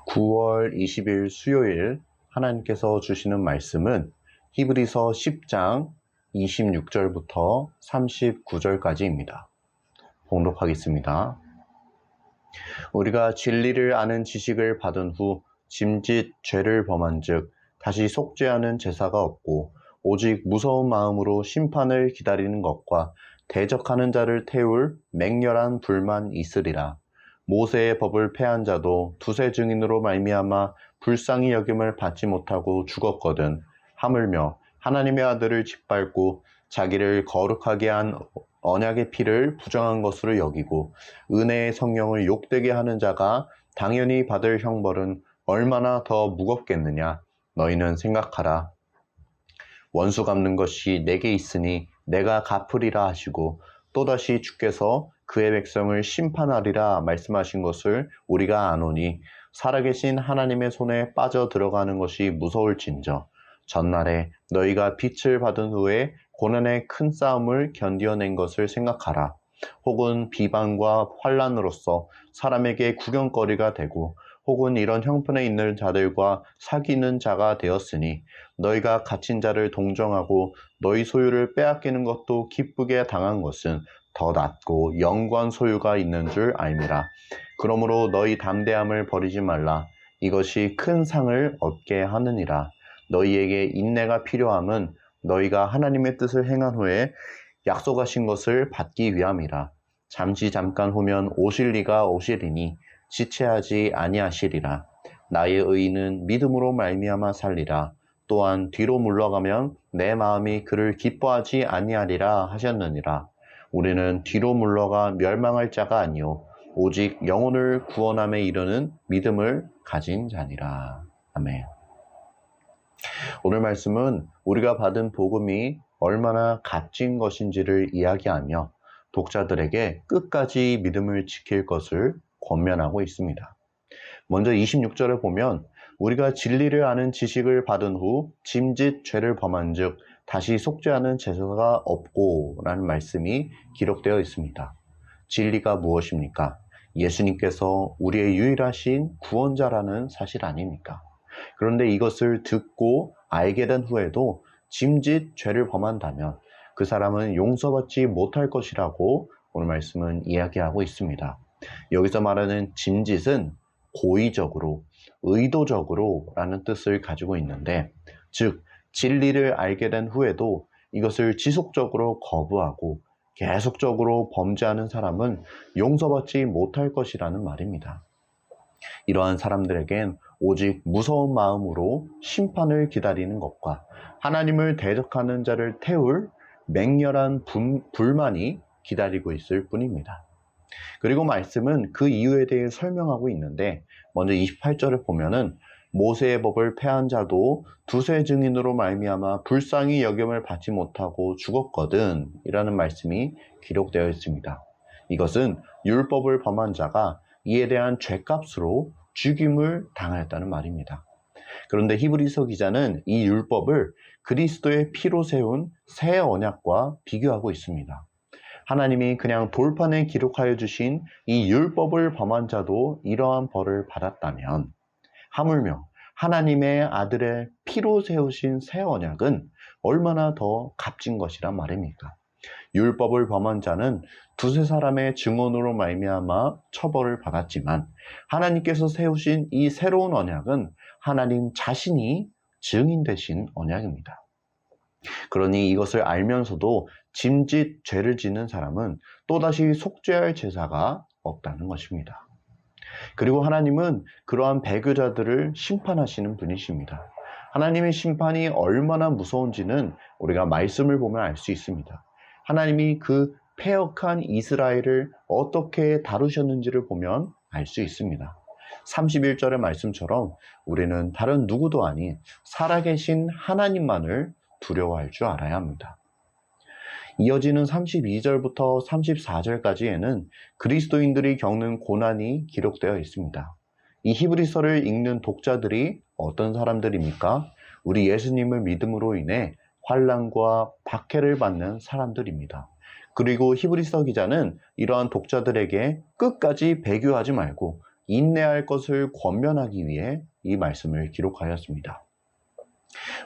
9월 20일 수요일 하나님께서 주시는 말씀은 히브리서 10장 26절부터 39절까지입니다. 봉독하겠습니다. 우리가 진리를 아는 지식을 받은 후 짐짓 죄를 범한 즉 다시 속죄하는 제사가 없고 오직 무서운 마음으로 심판을 기다리는 것과 대적하는 자를 태울 맹렬한 불만 있으리라. 모세의 법을 폐한 자도 두세 증인으로 말미암아 불쌍히 여김을 받지 못하고 죽었거든. 하물며 하나님의 아들을 짓밟고 자기를 거룩하게 한 언약의 피를 부정한 것으로 여기고 은혜의 성령을 욕되게 하는 자가 당연히 받을 형벌은 얼마나 더 무겁겠느냐. 너희는 생각하라. 원수 갚는 것이 내게 있으니 내가 갚으리라 하시고 또다시 주께서 그의 백성을 심판하리라 말씀하신 것을 우리가 아노니 살아계신 하나님의 손에 빠져 들어가는 것이 무서울진저 전날에 너희가 빛을 받은 후에 고난의 큰 싸움을 견뎌낸 것을 생각하라. 혹은 비방과 환난으로서 사람에게 구경거리가 되고 혹은 이런 형편에 있는 자들과 사귀는 자가 되었으니 너희가 갇힌 자를 동정하고 너희 소유를 빼앗기는 것도 기쁘게 당한 것은 더 낫고 영광 소유가 있는 줄 알미라. 그러므로 너희 담대함을 버리지 말라. 이것이 큰 상을 얻게 하느니라. 너희에게 인내가 필요함은 너희가 하나님의 뜻을 행한 후에 약속하신 것을 받기 위함이라. 잠시 잠깐 후면 오실 이가 오시리니 지체하지 아니하시리라. 나의 의인은 믿음으로 말미암아 살리라. 또한 뒤로 물러가면 내 마음이 그를 기뻐하지 아니하리라 하셨느니라. 우리는 뒤로 물러가 멸망할 자가 아니요 오직 영혼을 구원함에 이르는 믿음을 가진 자니라. 아멘. 오늘 말씀은 우리가 받은 복음이 얼마나 값진 것인지를 이야기하며 독자들에게 끝까지 믿음을 지킬 것을 권면하고 있습니다. 먼저 26절에 보면 우리가 진리를 아는 지식을 받은 후 짐짓 죄를 범한 즉 다시 속죄하는 제사가 없고 라는 말씀이 기록되어 있습니다. 진리가 무엇입니까? 예수님께서 우리의 유일하신 구원자라는 사실 아닙니까? 그런데 이것을 듣고 알게 된 후에도 짐짓 죄를 범한다면 그 사람은 용서받지 못할 것이라고 오늘 말씀은 이야기하고 있습니다. 여기서 말하는 짐짓은 고의적으로, 의도적으로 라는 뜻을 가지고 있는데 즉 진리를 알게 된 후에도 이것을 지속적으로 거부하고 계속적으로 범죄하는 사람은 용서받지 못할 것이라는 말입니다. 이러한 사람들에겐 오직 무서운 마음으로 심판을 기다리는 것과 하나님을 대적하는 자를 태울 맹렬한 불만이 기다리고 있을 뿐입니다. 그리고 말씀은 그 이유에 대해 설명하고 있는데 먼저 28절을 보면은 모세의 법을 폐한 자도 두세 증인으로 말미암아 불쌍히 여김을 받지 못하고 죽었거든 이라는 말씀이 기록되어 있습니다. 이것은 율법을 범한 자가 이에 대한 죄값으로 죽임을 당하였다는 말입니다. 그런데 히브리서 기자는 이 율법을 그리스도의 피로 세운 새 언약과 비교하고 있습니다. 하나님이 그냥 돌판에 기록하여 주신 이 율법을 범한 자도 이러한 벌을 받았다면 하물며 하나님의 아들의 피로 세우신 새 언약은 얼마나 더 값진 것이란 말입니까? 율법을 범한 자는 두세 사람의 증언으로 말미암아 처벌을 받았지만 하나님께서 세우신 이 새로운 언약은 하나님 자신이 증인 되신 언약입니다. 그러니 이것을 알면서도 짐짓 죄를 짓는 사람은 또다시 속죄할 제사가 없다는 것입니다. 그리고 하나님은 그러한 배교자들을 심판하시는 분이십니다. 하나님의 심판이 얼마나 무서운지는 우리가 말씀을 보면 알 수 있습니다. 하나님이 그 패역한 이스라엘을 어떻게 다루셨는지를 보면 알 수 있습니다. 31절의 말씀처럼 우리는 다른 누구도 아닌 살아계신 하나님만을 두려워할 줄 알아야 합니다. 이어지는 32절부터 34절까지에는 그리스도인들이 겪는 고난이 기록되어 있습니다. 이 히브리서를 읽는 독자들이 어떤 사람들입니까? 우리 예수님을 믿음으로 인해 환난과 박해를 받는 사람들입니다. 그리고 히브리서 기자는 이러한 독자들에게 끝까지 배교하지 말고 인내할 것을 권면하기 위해 이 말씀을 기록하였습니다.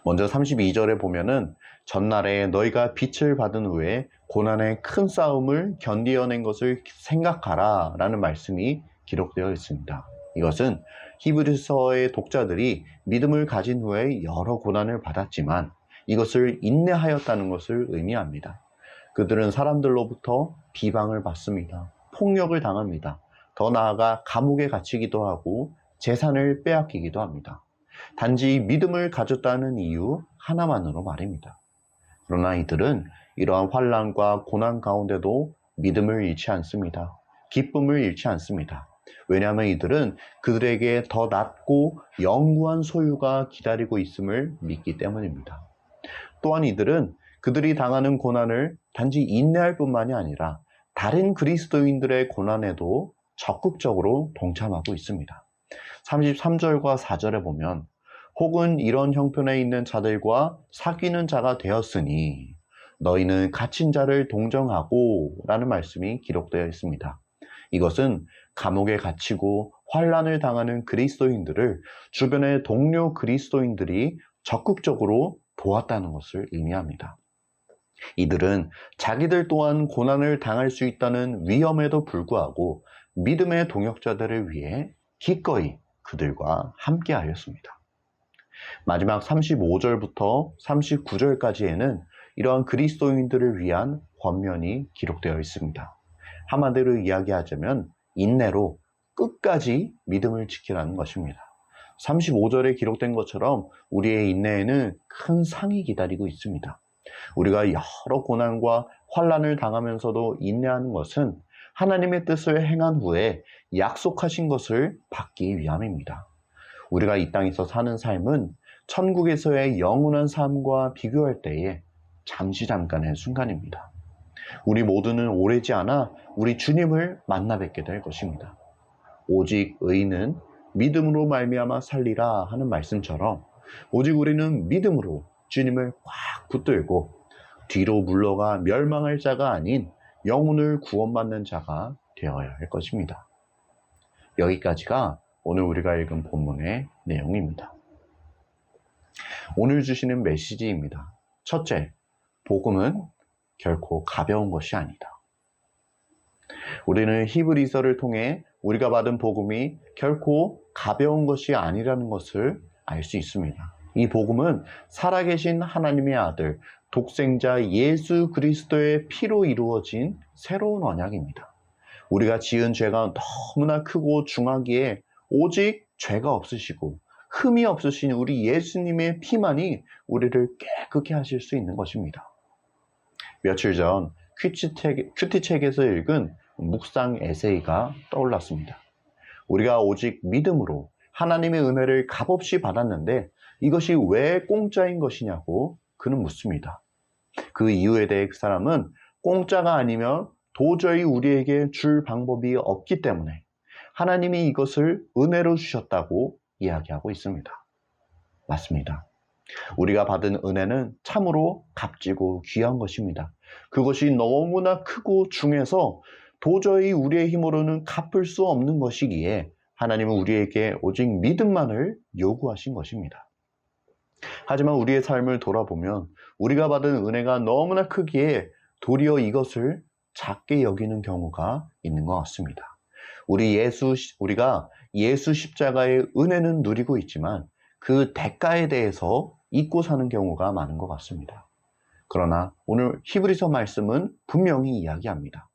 먼저 32절에 보면은 전날에 너희가 빛을 받은 후에 고난의 큰 싸움을 견디어낸 것을 생각하라 라는 말씀이 기록되어 있습니다. 이것은 히브리서의 독자들이 믿음을 가진 후에 여러 고난을 받았지만 이것을 인내하였다는 것을 의미합니다. 그들은 사람들로부터 비방을 받습니다. 폭력을 당합니다. 더 나아가 감옥에 갇히기도 하고 재산을 빼앗기기도 합니다. 단지 믿음을 가졌다는 이유 하나만으로 말입니다. 그러나 이들은 이러한 환난과 고난 가운데도 믿음을 잃지 않습니다. 기쁨을 잃지 않습니다. 왜냐하면 이들은 그들에게 더 낫고 영구한 소유가 기다리고 있음을 믿기 때문입니다. 또한 이들은 그들이 당하는 고난을 단지 인내할 뿐만이 아니라 다른 그리스도인들의 고난에도 적극적으로 동참하고 있습니다. 33절과 4절에 보면 혹은 이런 형편에 있는 자들과 사귀는 자가 되었으니 너희는 갇힌 자를 동정하고 라는 말씀이 기록되어 있습니다. 이것은 감옥에 갇히고 환난을 당하는 그리스도인들을 주변의 동료 그리스도인들이 적극적으로 도왔다는 것을 의미합니다. 이들은 자기들 또한 고난을 당할 수 있다는 위험에도 불구하고 믿음의 동역자들을 위해 기꺼이 그들과 함께 하였습니다. 마지막 35절부터 39절까지에는 이러한 그리스도인들을 위한 권면이 기록되어 있습니다. 한마디로 이야기하자면 인내로 끝까지 믿음을 지키라는 것입니다. 35절에 기록된 것처럼 우리의 인내에는 큰 상이 기다리고 있습니다. 우리가 여러 고난과 환난을 당하면서도 인내하는 것은 하나님의 뜻을 행한 후에 약속하신 것을 받기 위함입니다. 우리가 이 땅에서 사는 삶은 천국에서의 영원한 삶과 비교할 때에 잠깐의 순간입니다. 우리 모두는 오래지 않아 우리 주님을 만나 뵙게 될 것입니다. 오직 의인은 믿음으로 말미암아 살리라 하는 말씀처럼 오직 우리는 믿음으로 주님을 꽉 붙들고 뒤로 물러가 멸망할 자가 아닌 영혼을 구원받는 자가 되어야 할 것입니다. 여기까지가 오늘 우리가 읽은 본문의 내용입니다. 오늘 주시는 메시지입니다. 첫째, 복음은 결코 가벼운 것이 아니다. 우리는 히브리서를 통해 우리가 받은 복음이 결코 가벼운 것이 아니라는 것을 알 수 있습니다. 이 복음은 살아계신 하나님의 아들, 독생자 예수 그리스도의 피로 이루어진 새로운 언약입니다. 우리가 지은 죄가 너무나 크고 중하기에 오직 죄가 없으시고 흠이 없으신 우리 예수님의 피만이 우리를 깨끗게 하실 수 있는 것입니다. 며칠 전 큐티책에서 읽은 묵상 에세이가 떠올랐습니다. 우리가 오직 믿음으로 하나님의 은혜를 값없이 받았는데 이것이 왜 공짜인 것이냐고 그는 묻습니다. 그 이유에 대해 그 사람은 공짜가 아니면 도저히 우리에게 줄 방법이 없기 때문에 하나님이 이것을 은혜로 주셨다고 이야기하고 있습니다. 맞습니다. 우리가 받은 은혜는 참으로 값지고 귀한 것입니다. 그것이 너무나 크고 중해서 도저히 우리의 힘으로는 갚을 수 없는 것이기에 하나님은 우리에게 오직 믿음만을 요구하신 것입니다. 하지만 우리의 삶을 돌아보면 우리가 받은 은혜가 너무나 크기에 도리어 이것을 작게 여기는 경우가 있는 것 같습니다. 우리가 예수 십자가의 은혜는 누리고 있지만 그 대가에 대해서 잊고 사는 경우가 많은 것 같습니다. 그러나 오늘 히브리서 말씀은 분명히 이야기합니다.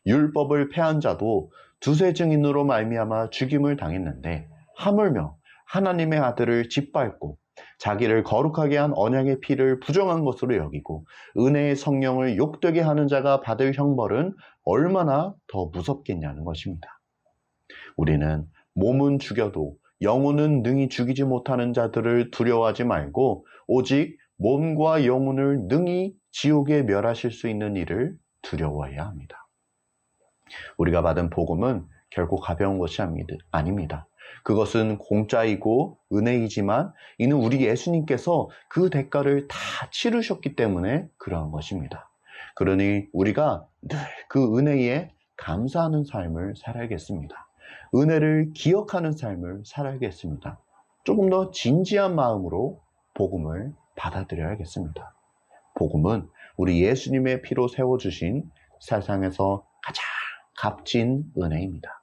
율법을 폐한 자도 두세 증인으로 말미암아 죽임을 당했는데 하물며 하나님의 아들을 짓밟고 자기를 거룩하게 한 언약의 피를 부정한 것으로 여기고 은혜의 성령을 욕되게 하는 자가 받을 형벌은 얼마나 더 무섭겠냐는 것입니다. 우리는 몸은 죽여도 영혼은 능히 죽이지 못하는 자들을 두려워하지 말고 오직 몸과 영혼을 능히 지옥에 멸하실 수 있는 이를 두려워해야 합니다. 우리가 받은 복음은 결코 가벼운 것이 아닙니다. 그것은 공짜이고 은혜이지만 이는 우리 예수님께서 그 대가를 다 치르셨기 때문에 그러한 것입니다. 그러니 우리가 늘 그 은혜에 감사하는 삶을 살아야겠습니다. 은혜를 기억하는 삶을 살아야겠습니다. 조금 더 진지한 마음으로 복음을 받아들여야겠습니다. 복음은 우리 예수님의 피로 세워주신 세상에서 가장 값진 은혜입니다.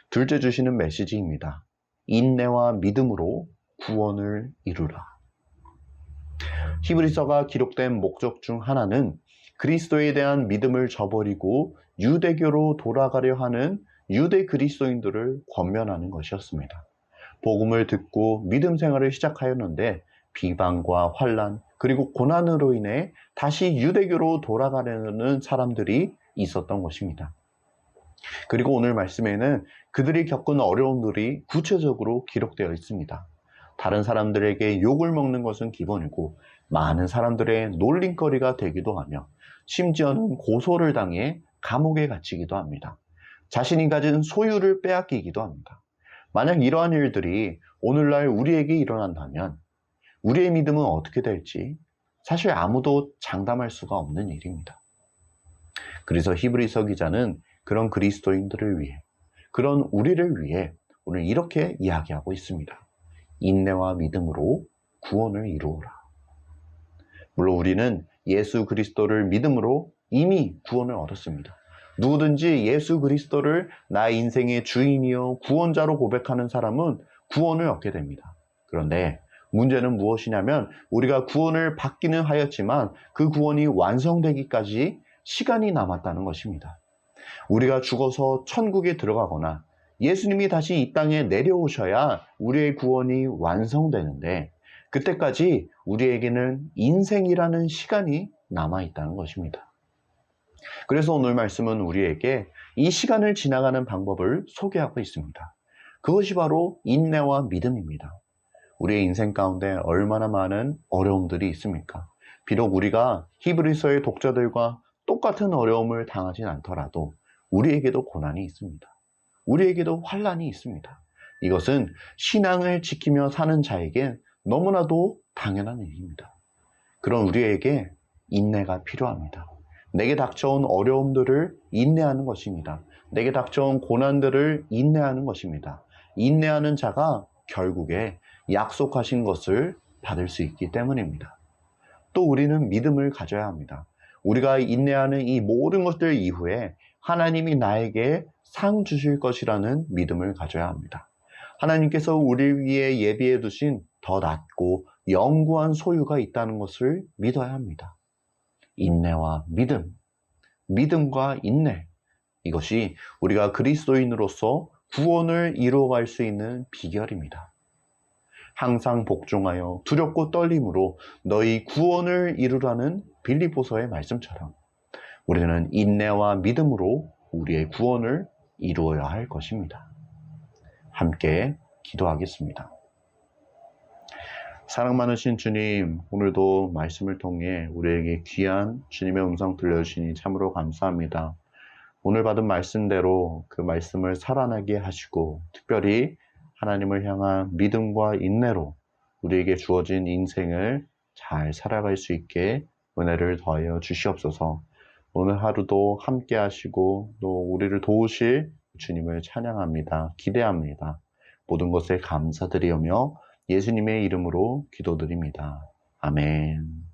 둘째 주시는 메시지입니다. 인내와 믿음으로 구원을 이루라. 히브리서가 기록된 목적 중 하나는 그리스도에 대한 믿음을 저버리고 유대교로 돌아가려 하는 유대 그리스도인들을 권면하는 것이었습니다. 복음을 듣고 믿음 생활을 시작하였는데 비방과 환난 그리고 고난으로 인해 다시 유대교로 돌아가려는 사람들이 있었던 것입니다. 그리고 오늘 말씀에는 그들이 겪은 어려움들이 구체적으로 기록되어 있습니다. 다른 사람들에게 욕을 먹는 것은 기본이고 많은 사람들의 놀림거리가 되기도 하며 심지어는 고소를 당해 감옥에 갇히기도 합니다. 자신이 가진 소유를 빼앗기기도 합니다. 만약 이러한 일들이 오늘날 우리에게 일어난다면 우리의 믿음은 어떻게 될지 사실 아무도 장담할 수가 없는 일입니다. 그래서 히브리서 기자는 그런 그리스도인들을 위해, 그런 우리를 위해 오늘 이렇게 이야기하고 있습니다. 인내와 믿음으로 구원을 이루어라. 물론 우리는 예수 그리스도를 믿음으로 이미 구원을 얻었습니다. 누구든지 예수 그리스도를 나의 인생의 주인이요 구원자로 고백하는 사람은 구원을 얻게 됩니다. 그런데 문제는 무엇이냐면 우리가 구원을 받기는 하였지만 그 구원이 완성되기까지 시간이 남았다는 것입니다. 우리가 죽어서 천국에 들어가거나 예수님이 다시 이 땅에 내려오셔야 우리의 구원이 완성되는데 그때까지 우리에게는 인생이라는 시간이 남아있다는 것입니다. 그래서 오늘 말씀은 우리에게 이 시간을 지나가는 방법을 소개하고 있습니다. 그것이 바로 인내와 믿음입니다. 우리의 인생 가운데 얼마나 많은 어려움들이 있습니까? 비록 우리가 히브리서의 독자들과 똑같은 어려움을 당하진 않더라도 우리에게도 고난이 있습니다. 우리에게도 환난이 있습니다. 이것은 신앙을 지키며 사는 자에게 너무나도 당연한 일입니다. 그런 우리에게 인내가 필요합니다. 내게 닥쳐온 어려움들을 인내하는 것입니다. 내게 닥쳐온 고난들을 인내하는 것입니다. 인내하는 자가 결국에 약속하신 것을 받을 수 있기 때문입니다. 또 우리는 믿음을 가져야 합니다. 우리가 인내하는 이 모든 것들 이후에 하나님이 나에게 상 주실 것이라는 믿음을 가져야 합니다. 하나님께서 우리 위에 예비해 두신 더 낫고 영구한 소유가 있다는 것을 믿어야 합니다. 인내와 믿음, 믿음과 인내, 이것이 우리가 그리스도인으로서 구원을 이루어갈 수 있는 비결입니다. 항상 복종하여 두렵고 떨림으로 너희 구원을 이루라는 빌립보서의 말씀처럼 우리는 인내와 믿음으로 우리의 구원을 이루어야 할 것입니다. 함께 기도하겠습니다. 사랑 많으신 주님, 오늘도 말씀을 통해 우리에게 귀한 주님의 음성 들려주시니 참으로 감사합니다. 오늘 받은 말씀대로 그 말씀을 살아나게 하시고 특별히 하나님을 향한 믿음과 인내로 우리에게 주어진 인생을 잘 살아갈 수 있게 은혜를 더하여 주시옵소서. 오늘 하루도 함께 하시고 또 우리를 도우실 주님을 찬양합니다. 기대합니다. 모든 것에 감사드리며 예수님의 이름으로 기도드립니다. 아멘.